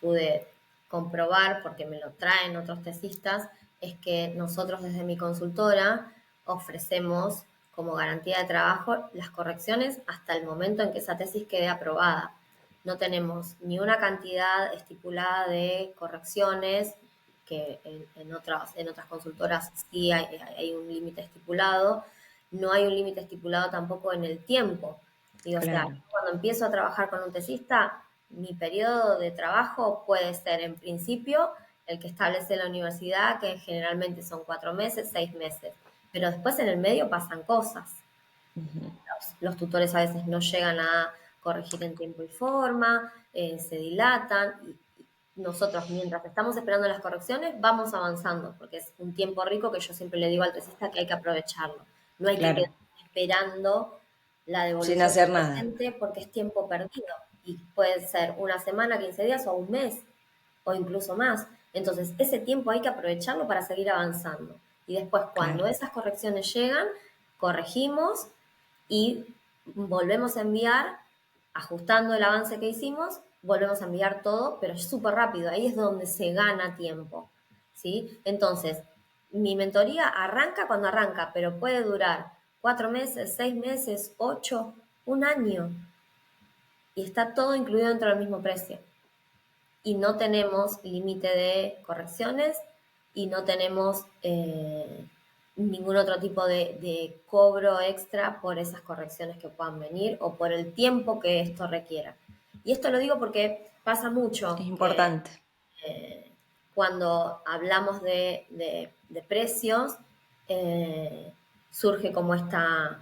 B: pude comprobar, porque me lo traen otros tesistas, es que nosotros desde mi consultora ofrecemos como garantía de trabajo las correcciones hasta el momento en que esa tesis quede aprobada. No tenemos ni una cantidad estipulada de correcciones, que en otras consultoras sí hay un límite estipulado, no hay un límite estipulado tampoco en el tiempo. Digo, o sea,
A: Claro,
B: cuando empiezo a trabajar con un tesista, mi periodo de trabajo puede ser en principio el que establece la universidad, que generalmente son 4 meses, 6 meses. pero después en el medio pasan cosas.
A: Ujú.
B: Los tutores a veces no llegan a corregir en tiempo y forma, se dilatan y nosotros mientras estamos esperando las correcciones vamos avanzando porque es un tiempo rico que yo siempre le digo al tesista que hay que aprovecharlo. No hay que
A: Claro,
B: quedar esperando la
A: sin
B: devolución
A: hacer
B: del
A: nada.
B: docente porque es tiempo perdido y puede ser una semana, 15 días o un mes o incluso más. Entonces, ese tiempo hay que aprovecharlo para seguir avanzando. Y después, cuando
A: Claro,
B: esas correcciones llegan, corregimos y volvemos a enviar, ajustando el avance que hicimos, volvemos a enviar todo, pero es súper rápido, ahí es donde se gana tiempo, ¿sí? Entonces, mi mentoría arranca cuando arranca, pero puede durar 4 meses, 6 meses, 8, un año, y está todo incluido dentro del mismo precio. Y no tenemos límite de correcciones y no tenemos ningún otro tipo de cobro extra por esas correcciones que puedan venir o por el tiempo que esto requiera. Y esto lo digo porque pasa
A: es
B: mucho que
A: importante.
B: cuando hablamos de precios, eh, surge como esta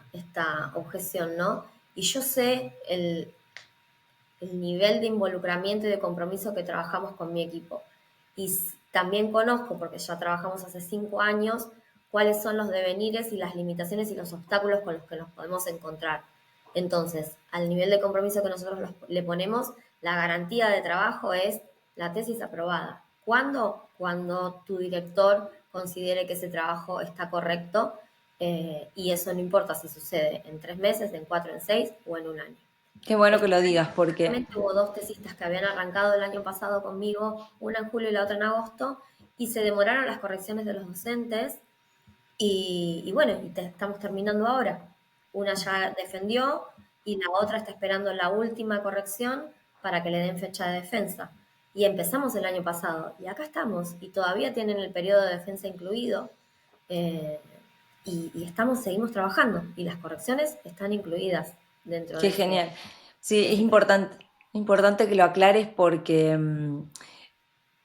B: objeción, ¿no? Y yo sé el nivel de involucramiento y de compromiso que trabajamos con mi equipo. Y también conozco, porque ya trabajamos hace 5 años, cuáles son los devenires y las limitaciones y los obstáculos con los que nos podemos encontrar. Entonces, al nivel de compromiso que nosotros le ponemos, la garantía de trabajo es la tesis aprobada. ¿Cuándo? Cuando tu director considere que ese trabajo está correcto, y eso no importa si sucede en 3 meses, en 4, en 6 o en un año.
A: Qué bueno que
B: Este
A: lo
B: año
A: digas porque
B: justamente hubo dos tesistas que habían arrancado el año pasado conmigo, una en julio y la otra en agosto, y se demoraron las correcciones de los docentes y bueno, estamos terminando ahora. Una ya defendió y la otra está esperando la última corrección para que le den fecha de defensa. Y empezamos el año pasado y acá estamos y todavía tienen el periodo de defensa incluido, eh, y estamos, seguimos trabajando y las correcciones están incluidas dentro
A: qué
B: de
A: genial. Sí, es
B: ese periodo.
A: importante que lo aclares porque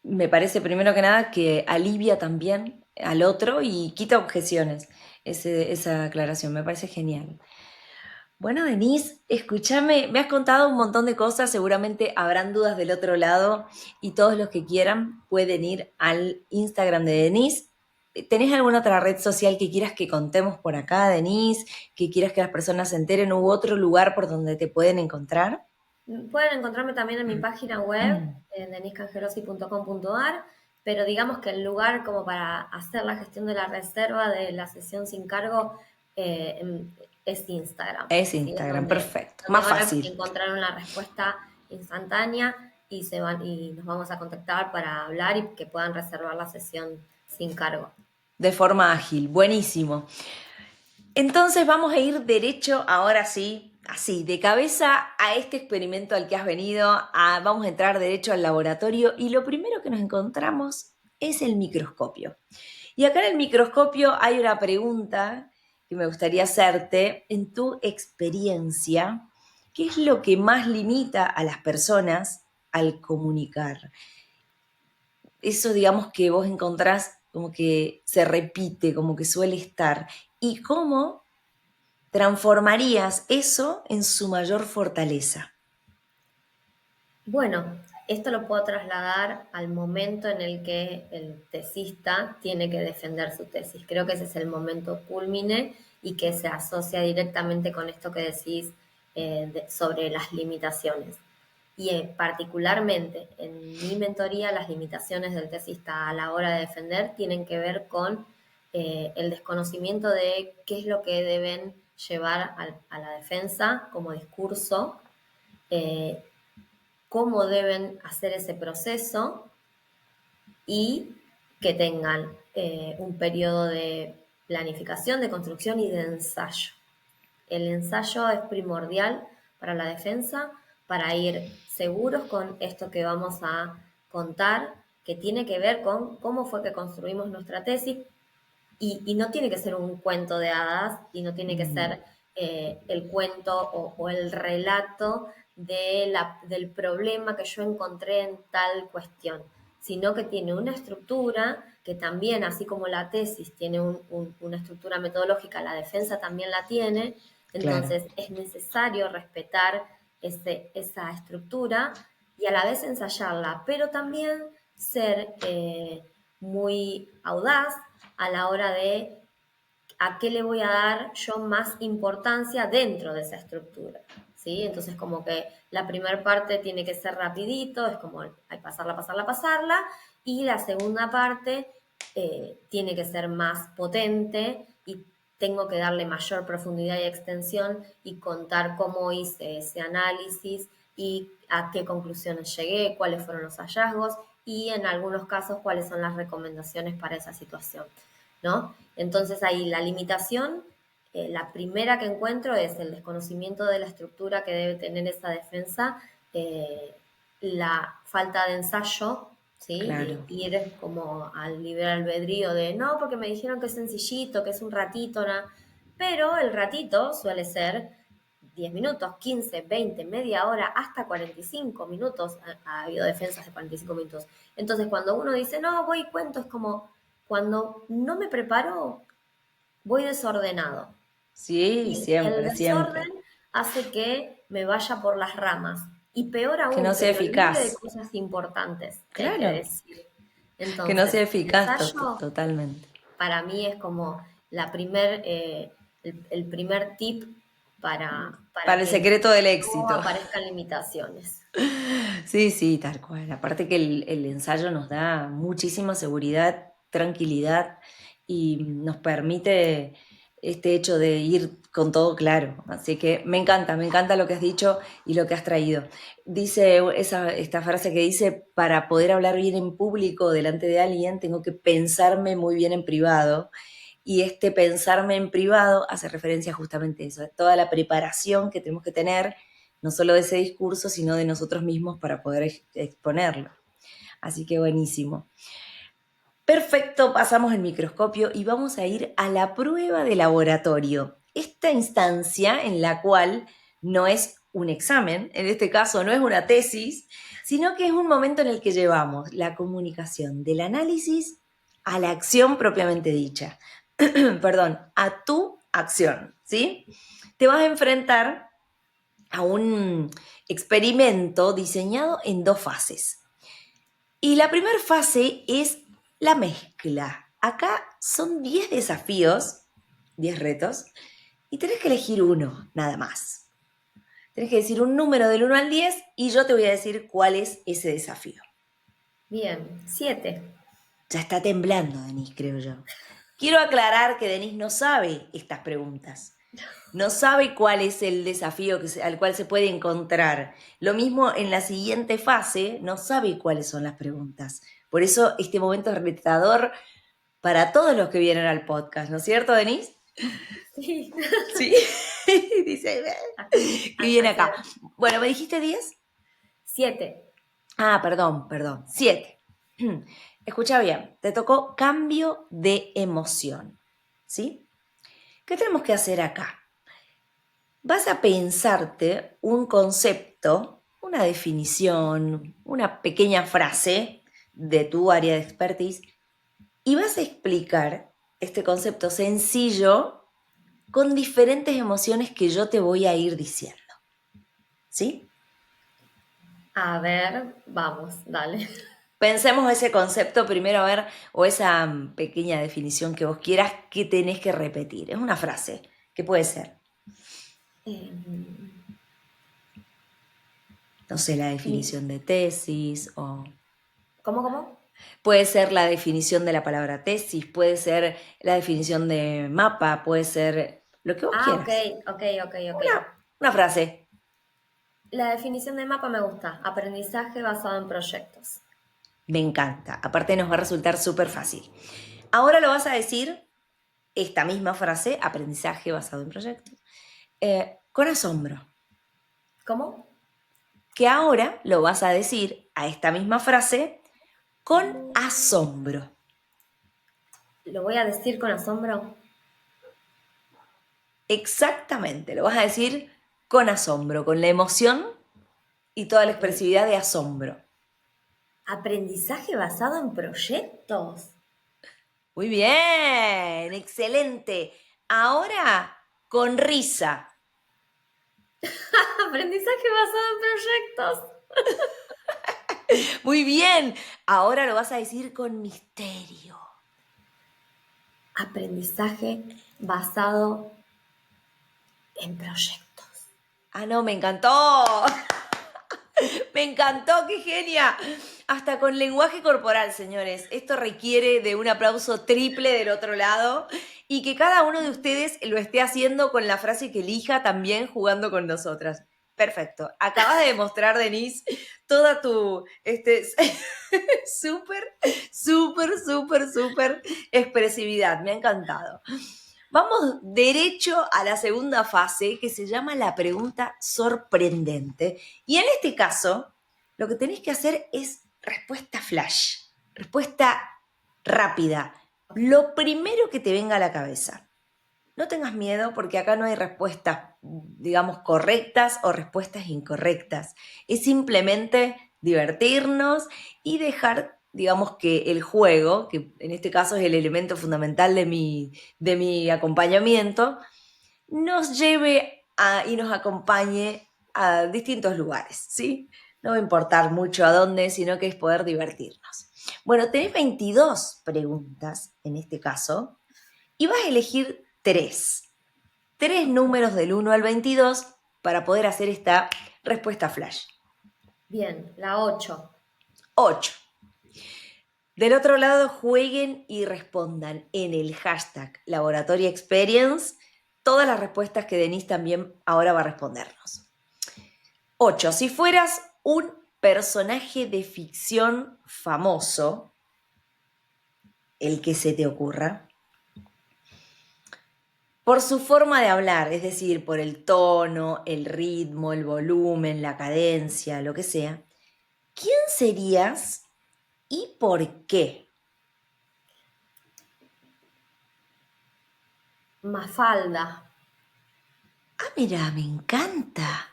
A: me parece primero que nada que alivia también al otro y quita objeciones. Esa aclaración me parece genial. Bueno, Denise, escúchame, me has contado un montón de cosas, seguramente habrán dudas del otro lado y todos los que quieran pueden ir al Instagram de Denise. ¿Tenés alguna otra red social que quieras que contemos por acá, Denise? ¿Que quieras que las personas se enteren u otro lugar por donde te pueden encontrar?
B: Pueden encontrarme también en mi página web, deniscangelosi.com.ar, pero digamos que el lugar como para hacer la gestión de la reserva de la sesión sin cargo, es Instagram,
A: Es
B: ¿sí? Es
A: Instagram, perfecto,
B: donde
A: más
B: van a
A: fácil.
B: encontrar una respuesta instantánea y nos vamos a contactar para hablar y que puedan reservar la sesión sin cargo.
A: De forma ágil, buenísimo. Entonces vamos a ir derecho, ahora sí, así, de cabeza a este experimento al que has venido. Vamos a entrar derecho al laboratorio y lo primero que nos encontramos es el microscopio. Y acá en el microscopio hay una pregunta que me gustaría hacerte. En tu experiencia, ¿qué es lo que más limita a las personas al comunicar? Eso, digamos, que vos encontrás como que se repite, como que suele estar. ¿Y cómo transformarías eso en su mayor fortaleza?
B: Bueno, esto lo puedo trasladar al momento en el que el tesista tiene que defender su tesis. Creo que ese es el momento cúlmine y que se asocia directamente con esto que decís, sobre las limitaciones. Y particularmente en mi mentoría, las limitaciones del tesista a la hora de defender tienen que ver con el desconocimiento de qué es lo que deben llevar a la defensa como discurso, eh, cómo deben hacer ese proceso y que tengan un periodo de planificación, de construcción y de ensayo. El ensayo es primordial para la defensa, para ir seguros con esto que vamos a contar, que tiene que ver con cómo fue que construimos nuestra tesis, y no tiene que ser un cuento de hadas y no tiene que
A: Mm,
B: ser el cuento o el relato del problema que yo encontré en tal cuestión, sino que tiene una estructura que también, así como la tesis tiene una estructura metodológica, la defensa también la tiene,
A: Claro,
B: entonces es necesario respetar esa estructura y a la vez ensayarla, pero también ser muy audaz a la hora de a qué le voy a dar yo más importancia dentro de esa estructura. ¿Sí? Entonces como que la primera parte tiene que ser rapidito, es como hay pasarla, pasarla, pasarla, y la segunda parte tiene que ser más potente y tengo que darle mayor profundidad y extensión y contar cómo hice ese análisis y a qué conclusiones llegué, cuáles fueron los hallazgos y en algunos casos cuáles son las recomendaciones para esa situación, ¿no? Entonces ahí la limitación, la primera que encuentro es el desconocimiento de la estructura que debe tener esa defensa, eh, la falta de ensayo, ¿sí?
A: claro.
B: Y ir como al libre albedrío de, no, porque me dijeron que es sencillito, que es un ratito, ¿no? Pero el ratito suele ser 10 minutos, 15, 20, media hora, hasta 45 minutos. Ha habido defensas de 45 minutos. Entonces, cuando uno dice, no, voy y cuento, es como, cuando no me preparo, voy desordenado.
A: Sí,
B: Y el
A: siempre,
B: desorden
A: siempre.
B: hace que me vaya por las ramas. Y peor
A: Que no
B: aún, que
A: sea
B: me olvide de
A: eficaz.
B: cosas importantes que hay que
A: Claro,
B: decir.
A: que no sea
B: Entonces, el
A: eficaz
B: ensayo
A: totalmente.
B: para mí es como el primer tip para
A: Para el
B: que
A: secreto del
B: no
A: éxito.
B: aparezcan limitaciones.
A: Sí, sí, tal cual. Aparte que el ensayo nos da muchísima seguridad, tranquilidad y nos permite este hecho de ir con todo claro. Así que me encanta lo que has dicho y lo que has traído. Dice esta frase que dice, para poder hablar bien en público delante de alguien, tengo que pensarme muy bien en privado. Y este pensarme en privado hace referencia justamente a eso, a toda la preparación que tenemos que tener no solo de ese discurso, sino de nosotros mismos para poder exponerlo. Así que buenísimo. Perfecto, pasamos el microscopio y vamos a ir a la prueba de laboratorio. Esta instancia en la cual no es un examen, en este caso no es una tesis, sino que es un momento en el que llevamos la comunicación del análisis a la acción propiamente dicha. Perdón, a tu acción, ¿sí? Te vas a enfrentar a un experimento diseñado en dos fases. Y la primera fase es la mezcla. Acá son 10 desafíos, 10 retos, y tenés que elegir uno, nada más. Tenés que decir un número del 1 al 10 y yo te voy a decir cuál es ese desafío.
B: Bien, 7.
A: Ya está temblando, Denise, creo yo. Quiero aclarar que Denise no sabe estas preguntas. No sabe cuál es el desafío al cual se puede encontrar. Lo mismo en la siguiente fase, no sabe cuáles son las preguntas. Por eso este momento es retador para todos los que vienen al podcast, ¿no es cierto, Denise?
B: Sí.
A: Sí. Dice, que viene
B: Así
A: acá.
B: es.
A: Bueno, ¿me dijiste 10?
B: 7.
A: Ah, perdón. 7. Escucha bien, te tocó cambio de emoción. ¿Sí? ¿Qué tenemos que hacer acá? Vas a pensarte un concepto, una definición, una pequeña frase de tu área de expertise y vas a explicar este concepto sencillo con diferentes emociones que yo te voy a ir diciendo. ¿Sí?
B: A ver, vamos, dale.
A: Pensemos ese concepto primero, a ver, o esa pequeña definición que vos quieras que tenés que repetir. Es una frase, que puede ser,
B: Em,
A: no sé, la
B: mi-
A: definición de tesis o
B: ¿Cómo?
A: puede ser la definición de la palabra tesis, puede ser la definición de mapa, puede ser lo que vos
B: Ah, ok,
A: quieras.
B: ok.
A: Una frase.
B: La definición de mapa me gusta. Aprendizaje basado en proyectos.
A: Me encanta. Aparte nos va a resultar súper fácil. Ahora lo vas a decir, esta misma frase, aprendizaje basado en proyectos, con asombro.
B: ¿Cómo?
A: Que ahora lo vas a decir a esta misma frase con asombro.
B: ¿Lo voy a decir con asombro?
A: Exactamente, lo vas a decir con asombro, con la emoción y toda la
B: Ok.
A: expresividad de asombro.
B: Aprendizaje basado en proyectos.
A: Muy bien, excelente. Ahora con risa.
B: Aprendizaje basado en proyectos.
A: Muy bien, ahora lo vas a decir con misterio.
B: Aprendizaje basado en proyectos.
A: Ah, no, me encantó. Me encantó, qué genia. Hasta con lenguaje corporal, señores. Esto requiere de un aplauso triple del otro lado y que cada uno de ustedes lo esté haciendo con la frase que elija, también jugando con nosotras. Perfecto. Acabas de demostrar, Denise, toda tu súper, súper expresividad. Me ha encantado. Vamos derecho a la segunda fase que se llama la pregunta sorprendente. Y en este caso, lo que tenés que hacer es respuesta flash, respuesta rápida. Lo primero que te venga a la cabeza. No tengas miedo porque acá no hay respuestas, digamos, correctas o respuestas incorrectas. Es simplemente divertirnos y dejar, digamos, que el juego, que en este caso es el elemento fundamental de mi acompañamiento, nos lleve y nos acompañe a distintos lugares, ¿sí? No va a importar mucho a dónde, sino que es poder divertirnos. Bueno, tenés 22 preguntas en este caso y vas a elegir tres números del 1 al 22 para poder hacer esta respuesta flash.
B: Bien, la 8.
A: 8. Del otro lado, jueguen y respondan en el hashtag Laboratory Experience todas las respuestas que Denise también ahora va a respondernos. 8. Si fueras un personaje de ficción famoso, el que se te ocurra, por su forma de hablar, es decir, por el tono, el ritmo, el volumen, la cadencia, lo que sea, ¿quién serías y por qué?
B: Mafalda.
A: Ah, mira, me encanta.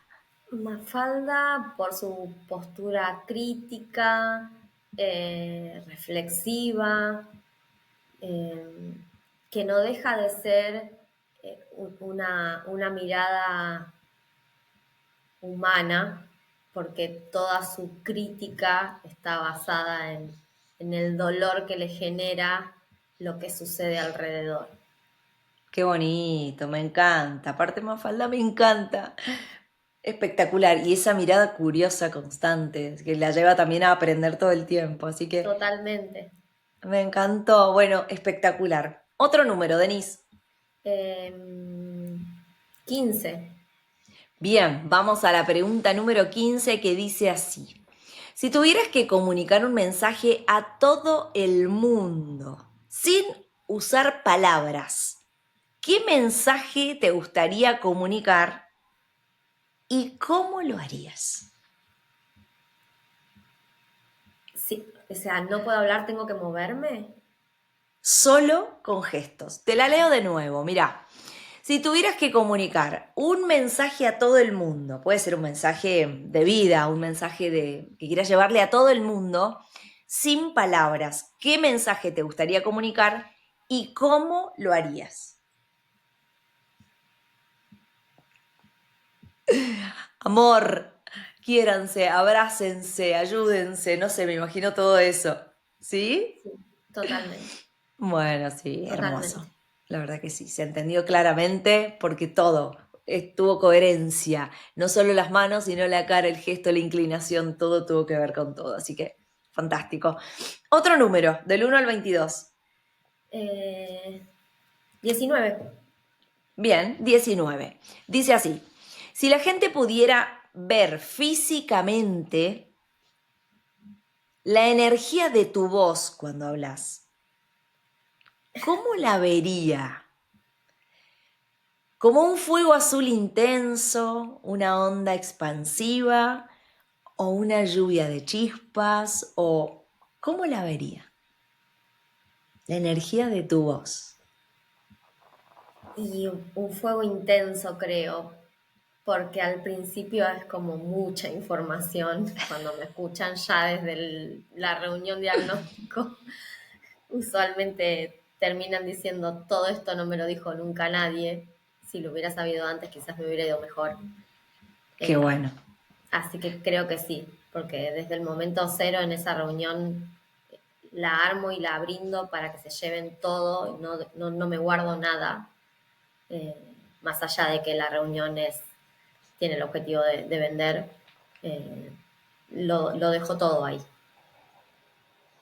B: Mafalda por su postura crítica, reflexiva, eh, que no deja de ser una mirada humana, porque toda su crítica está basada en el dolor que le genera lo que sucede alrededor.
A: Qué bonito, me encanta. Aparte, Mafalda, me encanta. Espectacular. Y esa mirada curiosa constante, que la lleva también a aprender todo el tiempo. Así que
B: Totalmente.
A: me encantó. Bueno, espectacular. Otro número, Denise.
B: 15.
A: Bien, vamos a la pregunta número 15 que dice así. Si tuvieras que comunicar un mensaje a todo el mundo sin usar palabras, ¿qué mensaje te gustaría comunicar y cómo lo harías?
B: Sí, o sea, no puedo hablar, tengo que moverme.
A: Solo con gestos. Te la leo de nuevo, mirá. Si tuvieras que comunicar un mensaje a todo el mundo, puede ser un mensaje de vida, un mensaje que quieras llevarle a todo el mundo, sin palabras, ¿qué mensaje te gustaría comunicar y cómo lo harías? Amor, quiéranse, abrácense, ayúdense, no sé, me imagino todo eso. ¿Sí?
B: Sí, totalmente,
A: Bueno, sí, hermoso.
B: totalmente.
A: La verdad que sí, se entendió claramente porque todo tuvo coherencia. No solo las manos, sino la cara, el gesto, la inclinación, todo tuvo que ver con todo. Así que, fantástico. Otro número, del 1 al 22.
B: 19.
A: Bien, 19. Dice así, si la gente pudiera ver físicamente la energía de tu voz cuando hablas, ¿cómo la vería? ¿Como un fuego azul intenso, una onda expansiva o una lluvia de chispas? ¿O cómo la vería? La energía de tu voz.
B: Y un fuego intenso, creo. porque al principio es como mucha información cuando me escuchan ya desde la reunión diagnóstico. Usualmente terminan diciendo, todo esto no me lo dijo nunca nadie. Si lo hubiera sabido antes, quizás me hubiera ido mejor.
A: Qué
B: Eh,
A: bueno,
B: Así que creo que sí, porque desde el momento cero en esa reunión la armo y la brindo para que se lleven todo, no me guardo nada, eh, más allá de que la reunión tiene el objetivo de vender, eh, lo dejo todo ahí.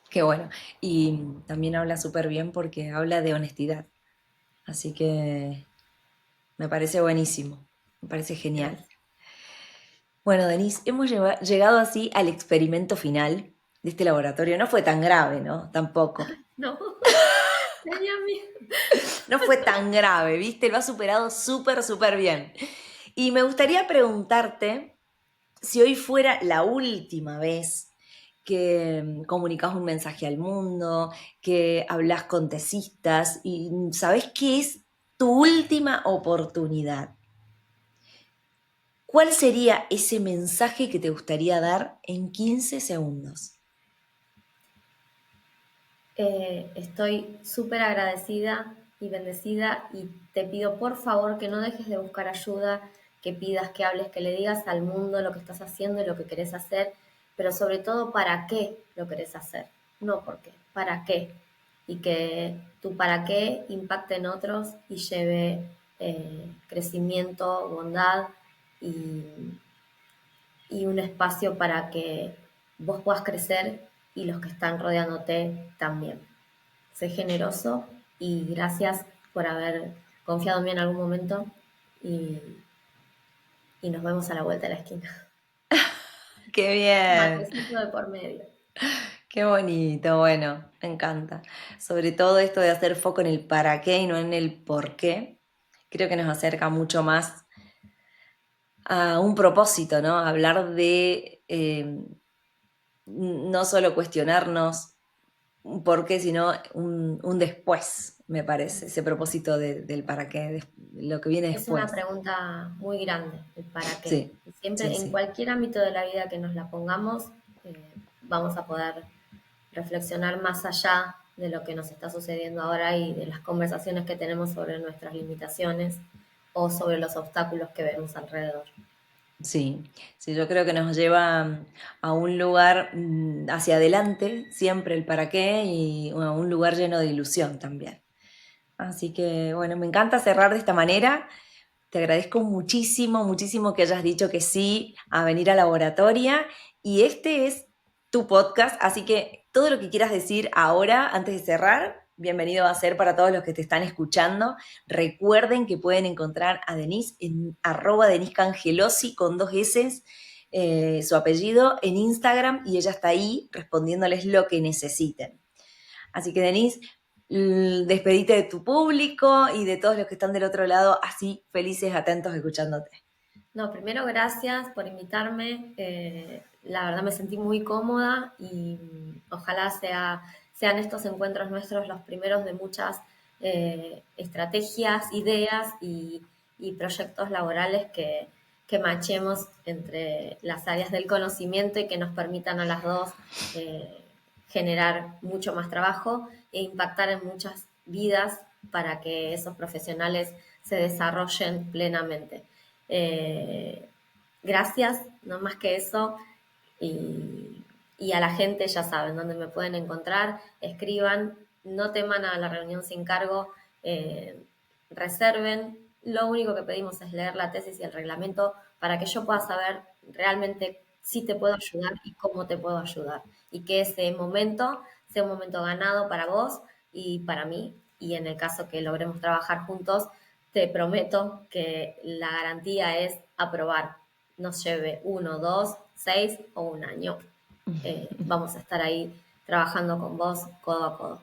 A: qué bueno. Y también habla súper bien porque habla de honestidad. Así que me parece buenísimo, me parece genial.
B: Gracias.
A: Bueno, Denise, hemos llegado así al experimento final de este laboratorio. No fue tan grave, ¿no? Tampoco.
B: No, tenía miedo.
A: No fue tan grave, ¿viste? Lo has superado súper, súper bien. Y me gustaría preguntarte si hoy fuera la última vez que comunicas un mensaje al mundo, que hablas con tesistas y sabes qué es tu última oportunidad. ¿Cuál sería ese mensaje que te gustaría dar en 15 segundos?
B: Estoy súper agradecida y bendecida y te pido por favor que no dejes de buscar ayuda, que pidas, que hables, que le digas al mundo lo que estás haciendo y lo que querés hacer, pero sobre todo para qué lo querés hacer, no por qué, para qué. Y que tu para qué impacte en otros y lleve crecimiento, bondad y, y un espacio para que vos puedas crecer y los que están rodeándote también. Sé generoso y gracias por haber confiado en mí en algún momento y, y nos vemos a la vuelta de la esquina.
A: Qué bien,
B: Matecito de por medio.
A: qué bonito, bueno, me encanta. Sobre todo esto de hacer foco en el para qué y no en el por qué, creo que nos acerca mucho más a un propósito, ¿no? Hablar de no solo cuestionarnos un por qué, sino un después, me parece, ese propósito del para qué, lo que viene
B: Es una
A: después.
B: pregunta muy grande, el para qué.
A: Sí,
B: Y
A: sí,
B: siempre en
A: sí.
B: cualquier ámbito de la vida que nos la pongamos, vamos a poder reflexionar más allá de lo que nos está sucediendo ahora y de las conversaciones que tenemos sobre nuestras limitaciones o sobre los obstáculos que vemos alrededor.
A: Sí, sí, yo creo que nos lleva a un lugar hacia adelante, siempre el para qué, y a un lugar lleno de ilusión también. Así que, bueno, me encanta cerrar de esta manera. Te agradezco muchísimo, muchísimo que hayas dicho que sí a venir a Laboratoria. Y este es tu podcast, así que todo lo que quieras decir ahora, antes de cerrar, bienvenido va a ser para todos los que te están escuchando. Recuerden que pueden encontrar a Denise en @deniscangelosi con 2 S, su apellido, en Instagram, y ella está ahí respondiéndoles lo que necesiten. Así que Denise, despedite de tu público y de todos los que están del otro lado, así felices, atentos, escuchándote.
B: No, primero gracias por invitarme. La verdad me sentí muy cómoda y ojalá sean estos encuentros nuestros los primeros de muchas estrategias, ideas y proyectos laborales que machemos entre las áreas del conocimiento y que nos permitan a las dos generar mucho más trabajo e impactar en muchas vidas para que esos profesionales se desarrollen plenamente. Eh, Gracias, no más que eso. Y a la gente ya saben dónde me pueden encontrar, escriban, no teman a la reunión sin cargo, reserven. Lo único que pedimos es leer la tesis y el reglamento para que yo pueda saber realmente si te puedo ayudar y cómo te puedo ayudar. Y que ese momento sea un momento ganado para vos y para mí. Y en el caso que logremos trabajar juntos, te prometo que la garantía es aprobar, nos lleve 1, 2, 6 o un año. Vamos a estar ahí trabajando con vos codo a codo.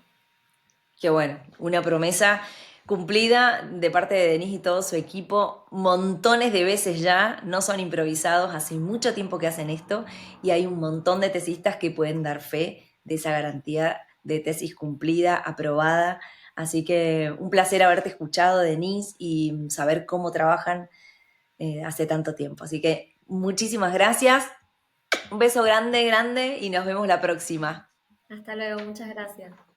A: Qué bueno, una promesa cumplida de parte de Denise y todo su equipo, montones de veces ya, no son improvisados, hace mucho tiempo que hacen esto y hay un montón de tesistas que pueden dar fe de esa garantía de tesis cumplida, aprobada. Así que un placer haberte escuchado, Denise, y saber cómo trabajan hace tanto tiempo. Así que muchísimas gracias, un beso grande, grande y nos vemos la próxima.
B: Hasta luego, muchas gracias.